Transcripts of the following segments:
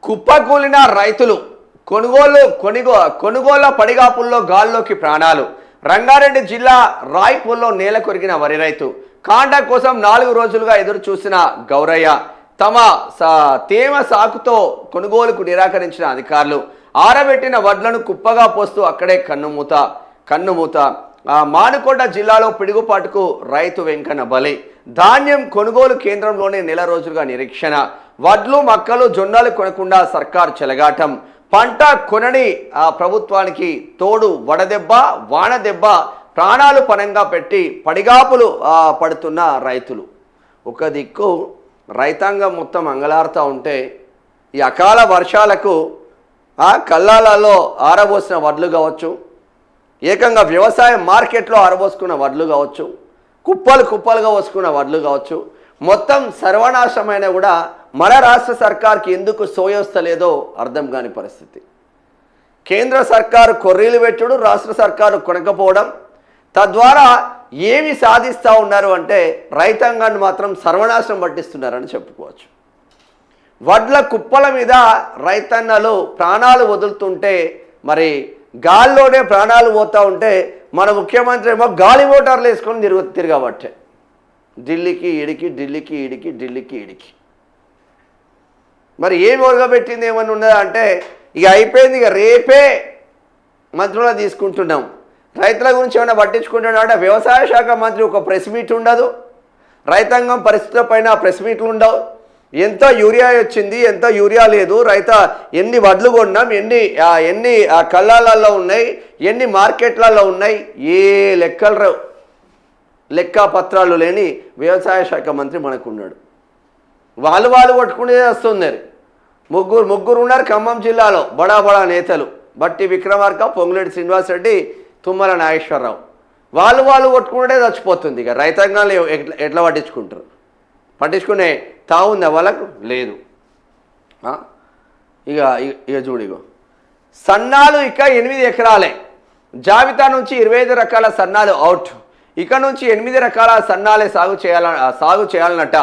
కుప్పకూలిన రైతులు కొనుగోళ్ల పడిగాపుల్లో గాల్లోకి ప్రాణాలు. రంగారెడ్డి జిల్లా రాయ్పూర్లో నేల కొరిగిన వరి రైతు. కాండ కోసం 4 రోజులుగా ఎదురు చూసిన గౌరయ్య తమ తేమ సాకుతో కొనుగోలుకు నిరాకరించిన అధికారులు. ఆరబెట్టిన వడ్లను కుప్పగా పోస్తూ అక్కడే కన్నుమూత. మానుకొండ జిల్లాలో పిడుగుపాటుకు రైతు వెంకన్న బలి. ధాన్యం కొనుగోలు కేంద్రంలోనే నెల రోజులుగా నిరీక్షణ. వడ్లు మక్కలు జొన్నలు కొనకుండా సర్కారు చెలగాటం. పంట కొనని ప్రభుత్వానికి తోడు వడదెబ్బ వానదెబ్బ. ప్రాణాలు పనంగా పెట్టి పడిగాపులు పడుతున్న రైతులు. ఒక దిక్కు రైతాంగం మొత్తం అంగలారుతూ ఉంటే ఈ అకాల వర్షాలకు కల్లాలలో ఆరబోసిన వడ్లు కావచ్చు, ఏకంగా వ్యవసాయ మార్కెట్లో ఆరబోసుకున్న వడ్లు కావచ్చు, కుప్పలుగా పోసుకున్న వడ్లు కావచ్చు, మొత్తం సర్వనాశమైన కూడా మన రాష్ట్ర సర్కార్కి ఎందుకు సోయొస్తలేదో అర్థం కాని పరిస్థితి. కేంద్ర సర్కారు కొర్రీలు పెట్టుడు, రాష్ట్ర సర్కారు కొనకపోవడం, తద్వారా ఏమి సాధిస్తూ ఉన్నారు అంటే రైతాంగాన్ని మాత్రం సర్వనాశనం పట్టిస్తున్నారని చెప్పుకోవచ్చు. వడ్ల కుప్పల మీద రైతన్నలు ప్రాణాలు వదులుతుంటే, మరి గాల్లోనే ప్రాణాలు పోతూ ఉంటే మన ముఖ్యమంత్రి ఏమో గాలి మోటార్లు వేసుకొని తిరగబట్టే ఢిల్లీకి ఇడికి. మరి ఏమి ఒరగబెట్టింది ఏమని ఉన్నదా అంటే ఇక అయిపోయింది, ఇక రేపే మంత్రులు తీసుకుంటున్నాం. రైతుల గురించి ఏమైనా పట్టించుకుంటున్నా అంటే వ్యవసాయ శాఖ మంత్రి ఒక ప్రెస్ మీట్ ఉండదు, రైతాంగం పరిస్థితుల పైన ప్రెస్ మీట్లు ఉండవు. ఎంత యూరియా వచ్చింది, ఎంత యూరియా లేదు, ఎన్ని వడ్లు కొన్నాం, ఎన్ని కళ్ళాలలో ఉన్నాయి, ఎన్ని మార్కెట్లలో ఉన్నాయి, ఏ లెక్కలు రావు. లెక్క పత్రాలు లేని వ్యవసాయ శాఖ మంత్రి మనకు ఉన్నాడు. వాళ్ళు కొట్టుకునేది వస్తుంది. ముగ్గురు ఉన్నారు ఖమ్మం జిల్లాలో బడా నేతలు. బట్టి విక్రమార్క, పొంగులేటి శ్రీనివాసరెడ్డి, తుమ్మల నాగేశ్వరరావు. వాళ్ళు కొట్టుకునే చచ్చిపోతుంది. ఇక రైతాంగాలు ఎట్లా పట్టించుకుంటారు? పట్టించుకునే తావుందా వాళ్ళకు? లేదు. ఇక చూడిగో సన్నాలు ఇక 8 ఎకరాలే. జాబితా నుంచి 25 రకాల సన్నాలు అవుట్. ఇక నుంచి 8 రకాల సన్నాలే సాగు చేయాలన్నట.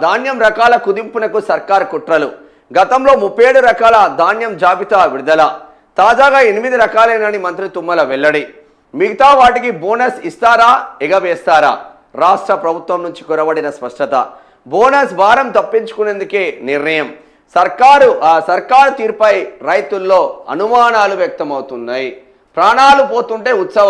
ధాన్యం రకాల కుదింపునకు సర్కారు కుట్రలు. గతంలో 37 రకాల ధాన్యం జాబితా విడుదల. తాజాగా 8 రకాలేనని మంత్రి తుమ్మల వెల్లడి. మిగతా వాటికి బోనస్ ఇస్తారా, ఎగవేస్తారా? రాష్ట్ర ప్రభుత్వం నుంచి కొరవడిన స్పష్టత. బోనస్ భారం తప్పించుకునేందుకే నిర్ణయం. సర్కారు తీరుపై రైతుల్లో అనుమానాలు వ్యక్తమవుతున్నాయి. ప్రాణాలు పోతుంటే ఉత్సవం.